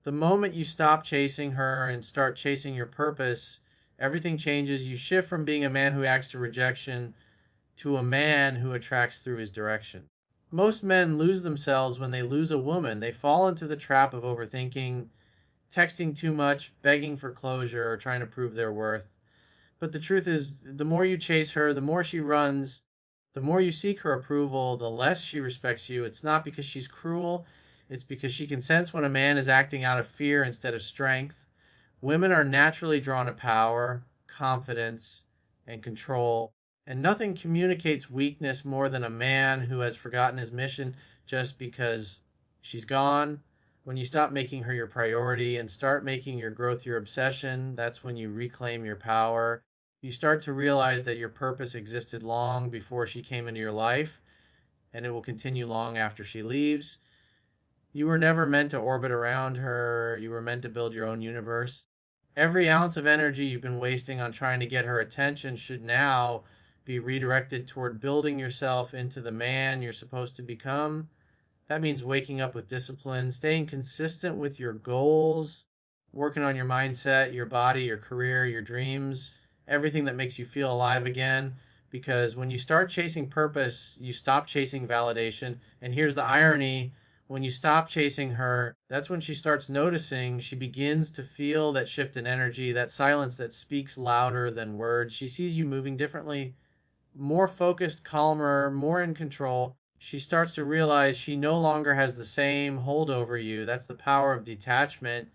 The moment you stop chasing her and start chasing your purpose, everything changes. You shift from being a man who acts to rejection to a man who attracts through his direction. Most men lose themselves when they lose a woman. They fall into the trap of overthinking, texting too much, begging for closure, or trying to prove their worth. But the truth is, the more you chase her, the more she runs, the more you seek her approval, the less she respects you. It's not because she's cruel, it's because she can sense when a man is acting out of fear instead of strength. Women are naturally drawn to power, confidence, and control, and nothing communicates weakness more than a man who has forgotten his mission just because she's gone. When you stop making her your priority and start making your growth your obsession, that's when you reclaim your power. You start to realize that your purpose existed long before she came into your life, and it will continue long after she leaves. You were never meant to orbit around her, you were meant to build your own universe. Every ounce of energy you've been wasting on trying to get her attention should now be redirected toward building yourself into the man you're supposed to become. That means waking up with discipline, staying consistent with your goals, working on your mindset, your body, your career, your dreams, everything that makes you feel alive again. Because when you start chasing purpose, you stop chasing validation. And here's the irony: when you stop chasing her, that's when she starts noticing. She begins to feel that shift in energy, that silence that speaks louder than words. She sees you moving differently, more focused, calmer, more in control. She starts to realize she no longer has the same hold over you. That's the power of detachment.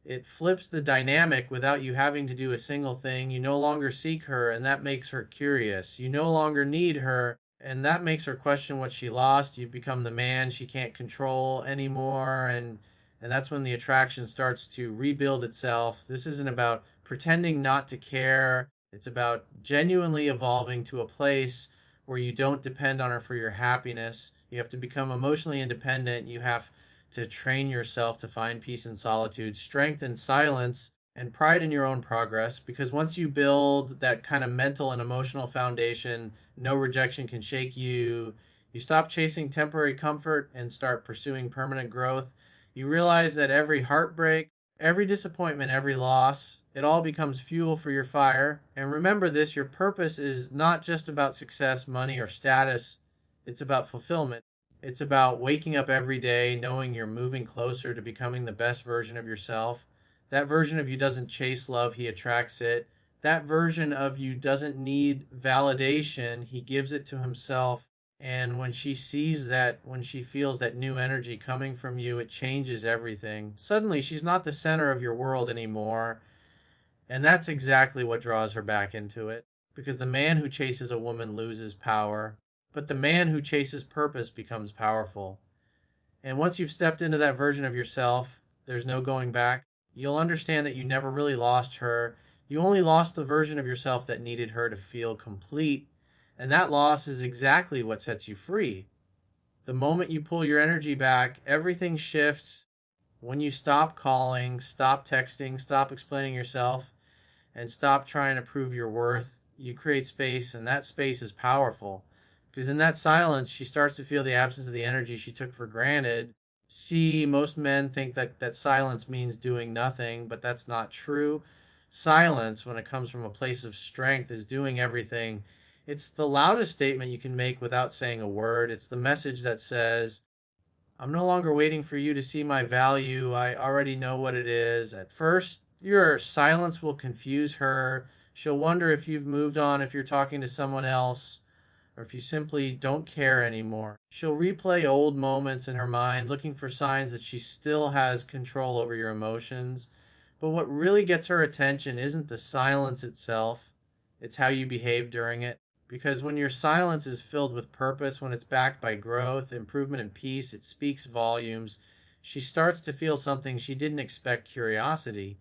It flips the dynamic without you having to do a single thing. You no longer seek her, and that makes her curious. You no longer need her, and that makes her question what she lost. You've become the man she can't control anymore, and that's when the attraction starts to rebuild itself. This isn't about pretending not to care. It's about genuinely evolving to a place where you don't depend on her for your happiness. You have to become emotionally independent. You have to train yourself to find peace in solitude, strength in silence, and pride in your own progress. Because once you build that kind of mental and emotional foundation, no rejection can shake you. You stop chasing temporary comfort and start pursuing permanent growth. You realize that every heartbreak, every disappointment, every loss, it all becomes fuel for your fire. And remember this: your purpose is not just about success, money, or status, it's about fulfillment. It's about waking up every day knowing you're moving closer to becoming the best version of yourself. That version of you doesn't chase love, he attracts it. That version of you doesn't need validation, he gives it to himself. And when she sees that, when she feels that new energy coming from you, it changes everything. Suddenly, she's not the center of your world anymore. And that's exactly what draws her back into it. Because the man who chases a woman loses power, but the man who chases purpose becomes powerful. And once you've stepped into that version of yourself, there's no going back. You'll understand that you never really lost her. You only lost the version of yourself that needed her to feel complete. And that loss is exactly what sets you free. The moment you pull your energy back, everything shifts. When you stop calling, stop texting, stop explaining yourself, and stop trying to prove your worth, you create space, and that space is powerful. Because in that silence, she starts to feel the absence of the energy she took for granted. See, most men think that silence means doing nothing, but that's not true. Silence, when it comes from a place of strength, is doing everything. It's the loudest statement you can make without saying a word. It's the message that says, I'm no longer waiting for you to see my value. I already know what it is. At first, your silence will confuse her. She'll wonder if you've moved on, if you're talking to someone else, or if you simply don't care anymore. She'll replay old moments in her mind, looking for signs that she still has control over your emotions. But what really gets her attention isn't the silence itself, it's how you behave during it. Because when your silence is filled with purpose, when it's backed by growth, improvement, and peace, it speaks volumes. She starts to feel something she didn't expect: curiosity.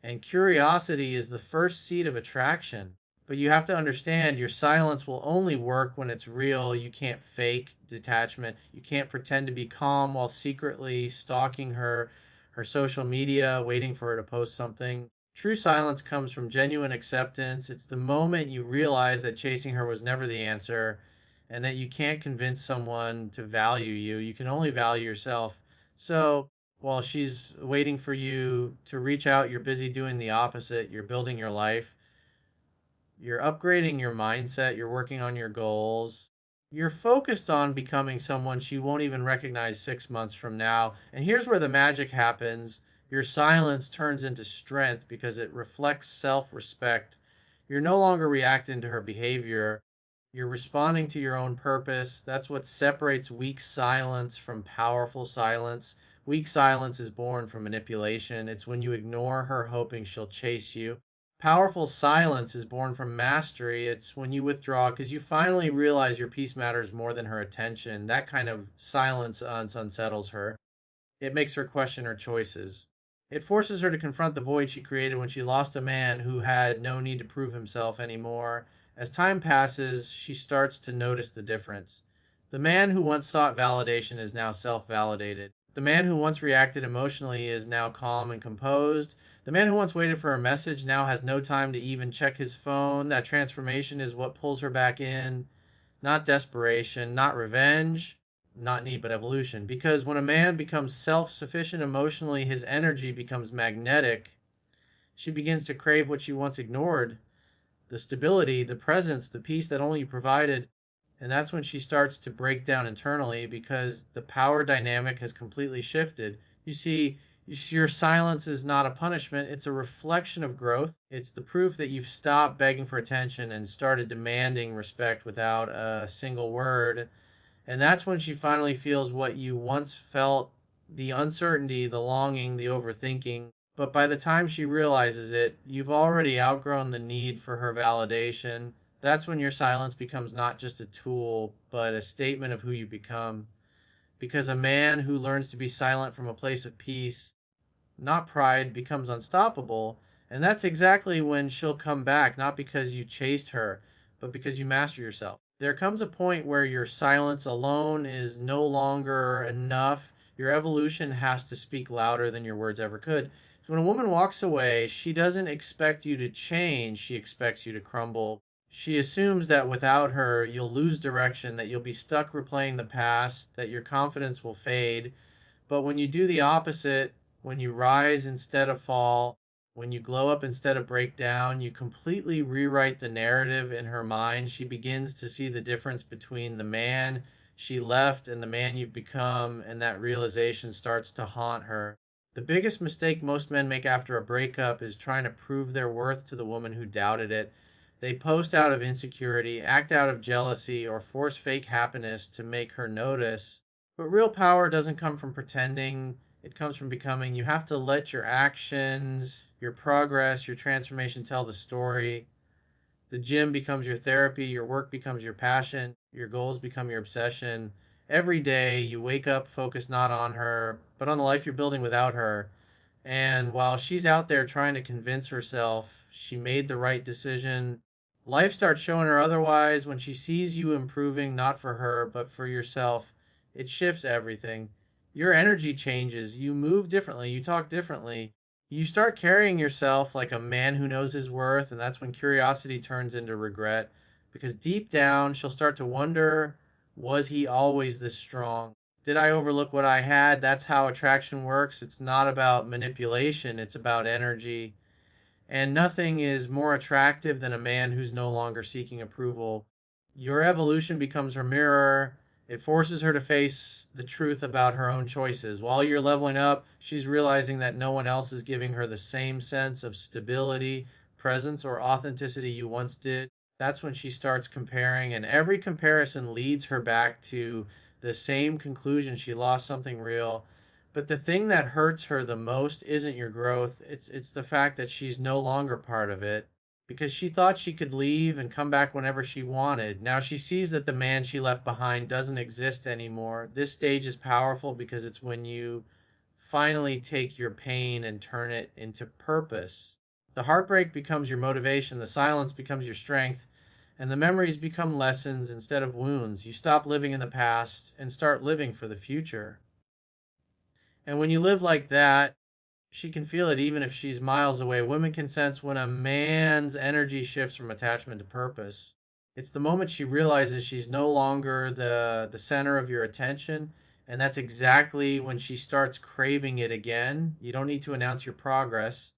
And curiosity is the first seed of attraction. But you have to understand your silence will only work when it's real. You can't fake detachment. You can't pretend to be calm while secretly stalking her social media, waiting for her to post something. True silence comes from genuine acceptance. It's the moment you realize that chasing her was never the answer and that you can't convince someone to value you. You can only value yourself. So While she's waiting for you to reach out, you're busy doing the opposite. You're building your life, you're upgrading your mindset, you're working on your goals. You're focused on becoming someone she won't even recognize 6 months from now. And here's where the magic happens: your silence turns into strength because it reflects self respect. You're no longer reacting to her behavior, you're responding to your own purpose. That's what separates weak silence from powerful silence. Weak silence is born from manipulation. It's when you ignore her, hoping she'll chase you. Powerful silence is born from mastery. It's when you withdraw because you finally realize your peace matters more than her attention. That kind of silence unsettles her. It makes her question her choices. It forces her to confront the void she created when she lost a man who had no need to prove himself anymore. As time passes, she starts to notice the difference. The man who once sought validation is now self validated. The man who once reacted emotionally is now calm and composed. The man who once waited for a message now has no time to even check his phone. That transformation is what pulls her back in. Not desperation, not revenge, not need, but evolution. Because when a man becomes self sufficient emotionally, his energy becomes magnetic. She begins to crave what she once ignored: the stability, the presence, the peace that only you provided. And that's when she starts to break down internally because the power dynamic has completely shifted. Your silence is not a punishment, it's a reflection of growth. It's the proof that you've stopped begging for attention and started demanding respect without a single word. And that's when she finally feels what you once felt: the uncertainty, the longing, the overthinking. But by the time she realizes it, you've already outgrown the need for her validation. That's when your silence becomes not just a tool, but a statement of who you become. Because a man who learns to be silent from a place of peace, not pride, becomes unstoppable. And that's exactly when she'll come back, not because you chased her, but because you master yourself. There comes a point where your silence alone is no longer enough. Your evolution has to speak louder than your words ever could. So when a woman walks away, she doesn't expect you to change, she expects you to crumble. She assumes that without her, you'll lose direction, that you'll be stuck replaying the past, that your confidence will fade. But when you do the opposite, when you rise instead of fall, when you glow up instead of break down, you completely rewrite the narrative in her mind. She begins to see the difference between the man she left and the man you've become, and that realization starts to haunt her. The biggest mistake most men make after a breakup is trying to prove their worth to the woman who doubted it. They post out of insecurity, act out of jealousy, or force fake happiness to make her notice. But real power doesn't come from pretending, it comes from becoming. You have to let your actions, your progress, your transformation tell the story. The gym becomes your therapy, your work becomes your passion, your goals become your obsession. Every day you wake up focused not on her, but on the life you're building without her. And while she's out there trying to convince herself she made the right decision, life starts showing her otherwise. When she sees you improving, not for her, but for yourself, it shifts everything. Your energy changes. You move differently. You talk differently. You start carrying yourself like a man who knows his worth. And that's when curiosity turns into regret. Because deep down, she'll start to wonder, was he always this strong? Did I overlook what I had? That's how attraction works. It's not about manipulation, it's about energy. And nothing is more attractive than a man who's no longer seeking approval. Your evolution becomes her mirror. It forces her to face the truth about her own choices. While you're leveling up, she's realizing that no one else is giving her the same sense of stability, presence, or authenticity you once did. That's when she starts comparing, and every comparison leads her back to the same conclusion: she lost something real. But the thing that hurts her the most isn't your growth. It's the fact that she's no longer part of it, because she thought she could leave and come back whenever she wanted. Now she sees that the man she left behind doesn't exist anymore. This stage is powerful because it's when you finally take your pain and turn it into purpose. The heartbreak becomes your motivation, the silence becomes your strength, and the memories become lessons instead of wounds. You stop living in the past and start living for the future. And when you live like that, she can feel it even if she's miles away. Women can sense when a man's energy shifts from attachment to purpose. It's the moment she realizes she's no longer the center of your attention And that's exactly when she starts craving it again. You don't need to announce your progress.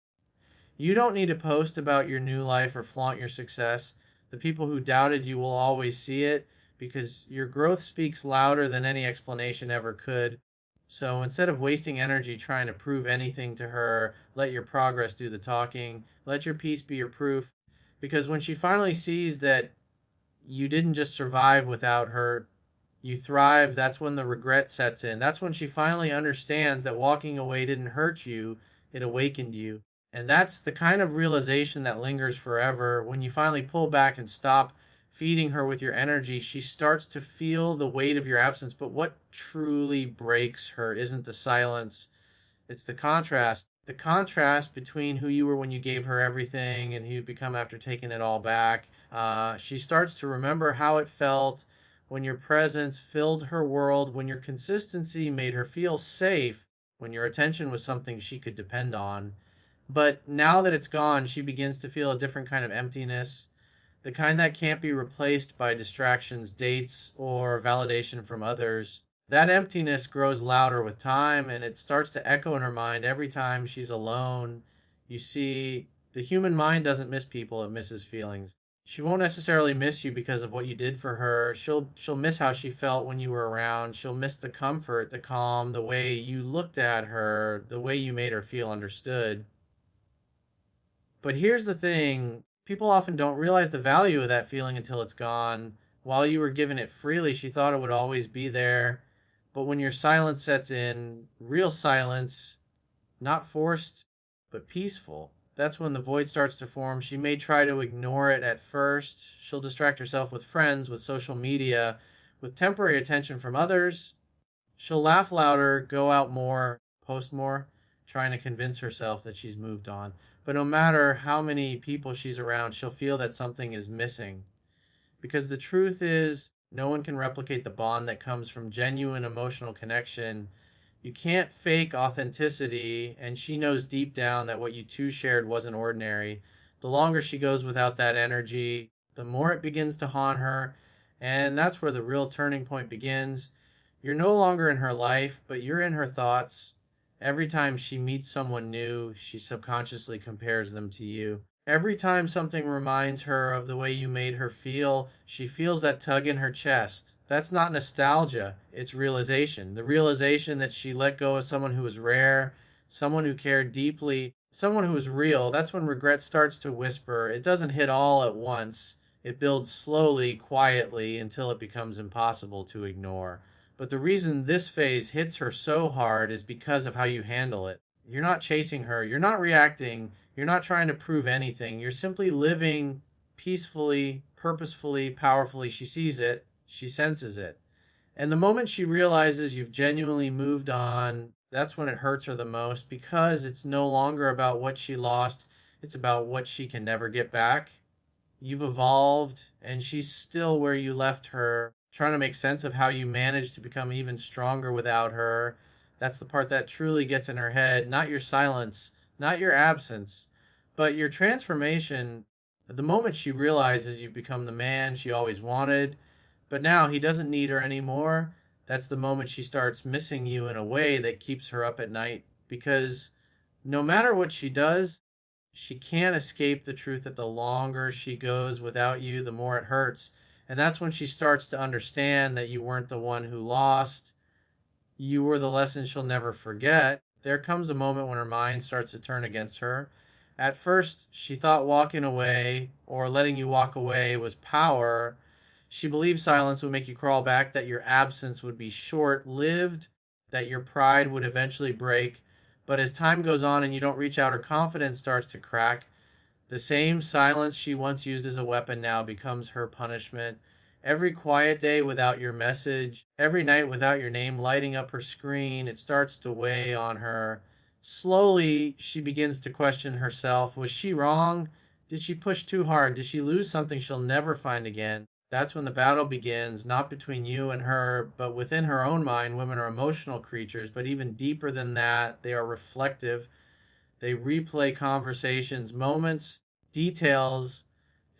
You don't need to post about your new life or flaunt your success. The people who doubted you will always see it because your growth speaks louder than any explanation ever could. So instead of wasting energy trying to prove anything to her, let your progress do the talking. Let your peace be your proof. Because when she finally sees that you didn't just survive without her, you thrive, that's when the regret sets in. That's when she finally understands that walking away didn't hurt you, it awakened you. And that's the kind of realization that lingers forever. When you finally pull back and stop feeding her with your energy, she starts to feel the weight of your absence. But what truly breaks her isn't the silence, it's the contrast. The contrast between who you were when you gave her everything and who you've become after taking it all back. She starts to remember how it felt when your presence filled her world, when your consistency made her feel safe, when your attention was something she could depend on. But now that it's gone, she begins to feel a different kind of emptiness, the kind that can't be replaced by distractions, dates, or validation from others. That emptiness grows louder with time and it starts to echo in her mind every time she's alone. You see, the human mind doesn't miss people, it misses feelings. She won't necessarily miss you because of what you did for her. She'll miss how she felt when you were around. She'll miss the comfort, the calm, the way you looked at her, the way you made her feel understood. But here's the thing, people often don't realize the value of that feeling until it's gone. While you were given it freely, she thought it would always be there. But when your silence sets in, real silence, not forced, but peaceful, that's when the void starts to form. She may try to ignore it at first. She'll distract herself with friends, with social media, with temporary attention from others. She'll laugh louder, go out more, post more, trying to convince herself that she's moved on. But no matter how many people she's around, she'll feel that something is missing. Because the truth is, no one can replicate the bond that comes from genuine emotional connection. You can't fake authenticity, and she knows deep down that what you two shared wasn't ordinary. The longer she goes without that energy, the more it begins to haunt her, and that's where the real turning point begins. You're no longer in her life, but you're in her thoughts. Every time she meets someone new, she subconsciously compares them to you. Every time something reminds her of the way you made her feel, she feels that tug in her chest. That's not nostalgia, it's realization. The realization that she let go of someone who was rare, someone who cared deeply, someone who was real. That's when regret starts to whisper. It doesn't hit all at once, it builds slowly, quietly, until it becomes impossible to ignore. But the reason this phase hits her so hard is because of how you handle it. You're not chasing her, you're not reacting, you're not trying to prove anything. You're simply living peacefully, purposefully, powerfully. She sees it, she senses it. And the moment she realizes you've genuinely moved on, that's when it hurts her the most because it's no longer about what she lost, it's about what she can never get back. You've evolved, and she's still where you left her, trying to make sense of how you managed to become even stronger without her. That's the part that truly gets in her head, not your silence, not your absence, but your transformation. At the moment she realizes you've become the man she always wanted, but now he doesn't need her anymore, that's the moment she starts missing you in a way that keeps her up at night. Because no matter what she does, she can't escape the truth that the longer she goes without you, the more it hurts. And that's when she starts to understand that you weren't the one who lost. You were the lesson she'll never forget. There comes a moment when her mind starts to turn against her. At first, she thought walking away or letting you walk away was power. She believed silence would make you crawl back, that your absence would be short lived, that your pride would eventually break. But as time goes on and you don't reach out, her confidence starts to crack. The same silence she once used as a weapon now becomes her punishment. Every quiet day without your message, every night without your name lighting up her screen, it starts to weigh on her. Slowly, she begins to question herself. Was she wrong? Did she push too hard? Did she lose something she'll never find again? That's when the battle begins, not between you and her, but within her own mind. Women are emotional creatures, but even deeper than that, they are reflective. They replay conversations, moments, details,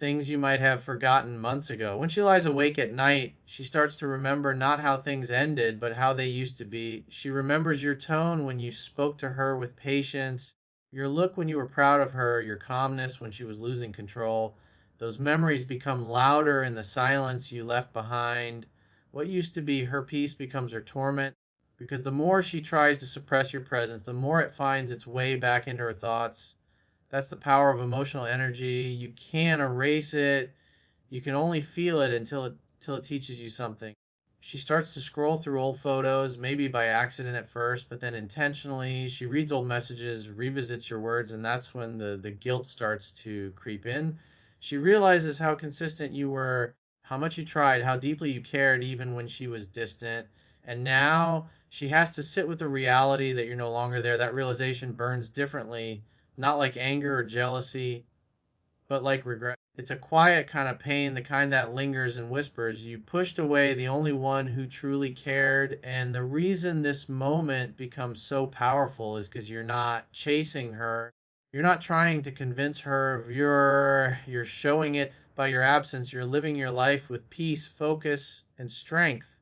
things you might have forgotten months ago. When she lies awake at night, she starts to remember not how things ended, but how they used to be. She remembers your tone when you spoke to her with patience, your look when you were proud of her, your calmness when she was losing control. Those memories become louder in the silence you left behind. What used to be her peace becomes her torment, because the more she tries to suppress your presence, the more it finds its way back into her thoughts. That's the power of emotional energy. You can't erase it. You can only feel it until it teaches you something. She starts to scroll through old photos, maybe by accident at first, but then intentionally. She reads old messages, revisits your words, and that's when the guilt starts to creep in. She realizes how consistent you were, how much you tried, how deeply you cared, even when she was distant. And now she has to sit with the reality that you're no longer there. That realization burns differently, not like anger or jealousy, but like regret. It's a quiet kind of pain, the kind that lingers and whispers. You pushed away the only one who truly cared. And the reason this moment becomes so powerful is because you're not chasing her. You're not trying to convince her of you're showing it by your absence. You're living your life with peace, focus, and strength.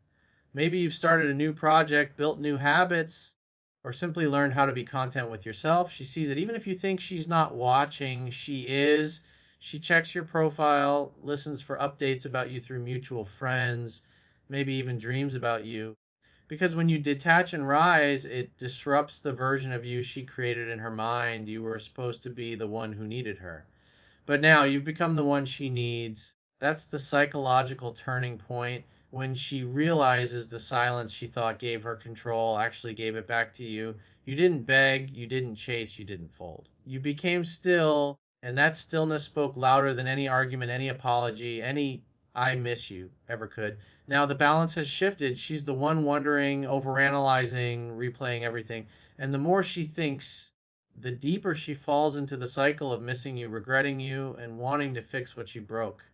Maybe you've started a new project, built new habits, or simply learned how to be content with yourself. She sees it. Even if you think she's not watching, she is. She checks your profile, listens for updates about you through mutual friends, maybe even dreams about you. Because when you detach and rise, it disrupts the version of you she created in her mind. You were supposed to be the one who needed her. But now you've become the one she needs. That's the psychological turning point when she realizes the silence she thought gave her control actually gave it back to you. You didn't beg, you didn't chase, you didn't fold. You became still, and that stillness spoke louder than any argument, any apology, any I miss you ever could. Now the balance has shifted. She's the one wondering, overanalyzing, replaying everything. And the more she thinks, the deeper she falls into the cycle of missing you, regretting you, and wanting to fix what she broke.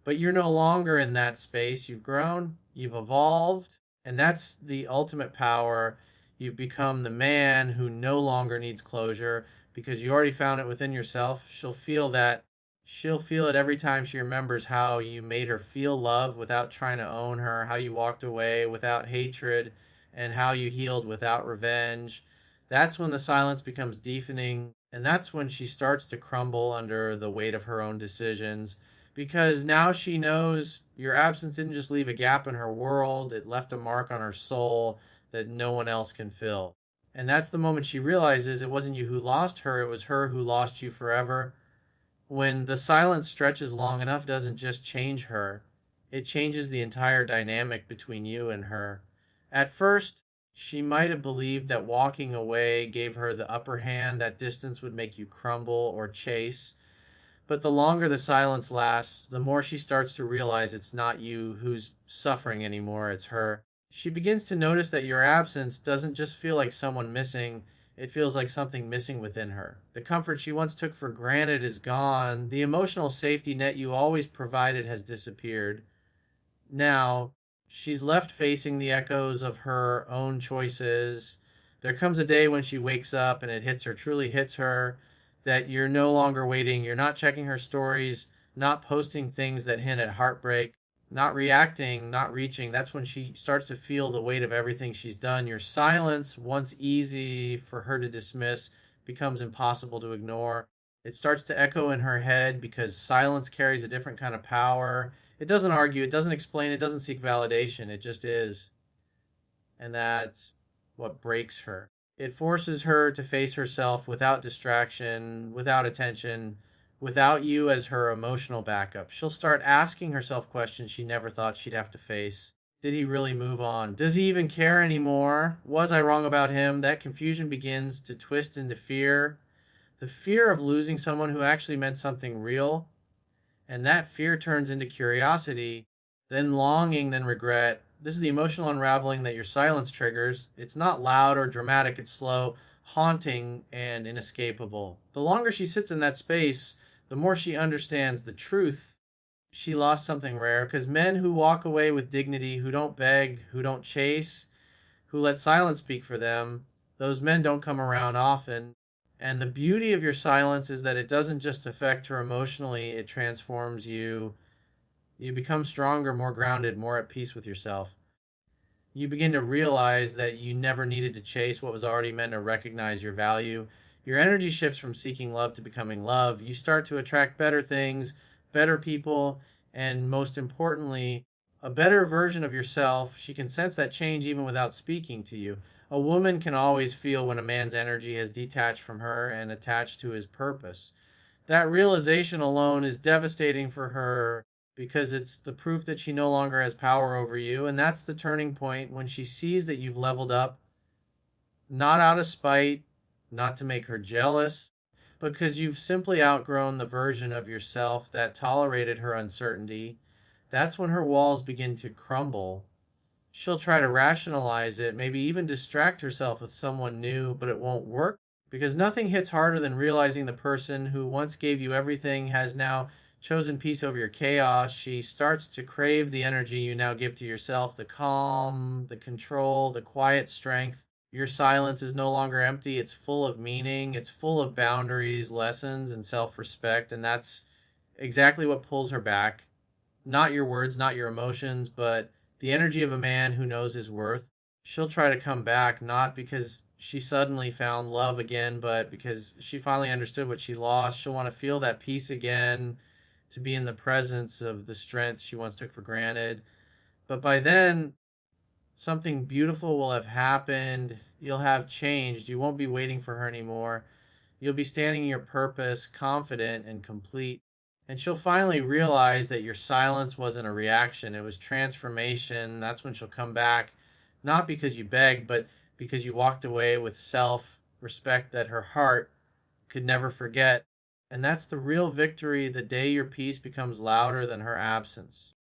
But you're no longer in that space. You've grown, you've evolved, and that's the ultimate power. You've become the man who no longer needs closure because you already found it within yourself. She'll feel that. She'll feel it every time she remembers how you made her feel love without trying to own her, how you walked away without hatred, and how you healed without revenge. That's when the silence becomes deafening, and that's when she starts to crumble under the weight of her own decisions, because now she knows your absence didn't just leave a gap in her world, it left a mark on her soul that no one else can fill. And that's the moment she realizes it wasn't you who lost her, it was her who lost you forever. When the silence stretches long enough, it doesn't just change her, it changes the entire dynamic between you and her. At first, she might have believed that walking away gave her the upper hand, that distance would make you crumble or chase. But the longer the silence lasts, the more she starts to realize it's not you who's suffering anymore, it's her. She begins to notice that your absence doesn't just feel like someone missing, it feels like something missing within her. The comfort she once took for granted is gone. The emotional safety net you always provided has disappeared. Now, she's left facing the echoes of her own choices. There comes a day when she wakes up and it hits her, truly hits her, that you're no longer waiting. You're not checking her stories, not posting things that hint at heartbreak, not reacting, not reaching. That's when she starts to feel the weight of everything she's done. Your silence, once easy for her to dismiss, becomes impossible to ignore. It starts to echo in her head because silence carries a different kind of power. It doesn't argue, it doesn't explain, it doesn't seek validation, it just is. And that's what breaks her. It forces her to face herself without distraction, without attention, without you as her emotional backup. She'll start asking herself questions she never thought she'd have to face. Did he really move on? Does he even care anymore? Was I wrong about him? That confusion begins to twist into fear. The fear of losing someone who actually meant something real, and that fear turns into curiosity, then longing, then regret. This is the emotional unraveling that your silence triggers. It's not loud or dramatic, it's slow, haunting, and inescapable. The longer she sits in that space, the more she understands the truth. She lost something rare, because men who walk away with dignity, who don't beg, who don't chase, who let silence speak for them, those men don't come around often. And the beauty of your silence is that it doesn't just affect her emotionally, it transforms you. You become stronger, more grounded, more at peace with yourself. You begin to realize that you never needed to chase what was already meant to recognize your value. Your energy shifts from seeking love to becoming love. You start to attract better things, better people, and most importantly, a better version of yourself. She can sense that change even without speaking to you. A woman can always feel when a man's energy has detached from her and attached to his purpose. That realization alone is devastating for her because it's the proof that she no longer has power over you. And that's the turning point when she sees that you've leveled up, not out of spite, not to make her jealous, but because you've simply outgrown the version of yourself that tolerated her uncertainty. That's when her walls begin to crumble. She'll try to rationalize it, maybe even distract herself with someone new, but it won't work because nothing hits harder than realizing the person who once gave you everything has now chosen peace over your chaos. She starts to crave the energy you now give to yourself, the calm, the control, the quiet strength. Your silence is no longer empty, it's full of meaning, it's full of boundaries, lessons, and self respect. And that's exactly what pulls her back. Not your words, not your emotions, but the energy of a man who knows his worth. She'll try to come back, not because she suddenly found love again, but because she finally understood what she lost. She'll want to feel that peace again, to be in the presence of the strength she once took for granted. But by then, something beautiful will have happened. You'll have changed. You won't be waiting for her anymore. You'll be standing in your purpose, confident and complete. And she'll finally realize that your silence wasn't a reaction, it was transformation. That's when she'll come back, not because you begged, but because you walked away with self respect that her heart could never forget. And that's the real victory, the day your peace becomes louder than her absence.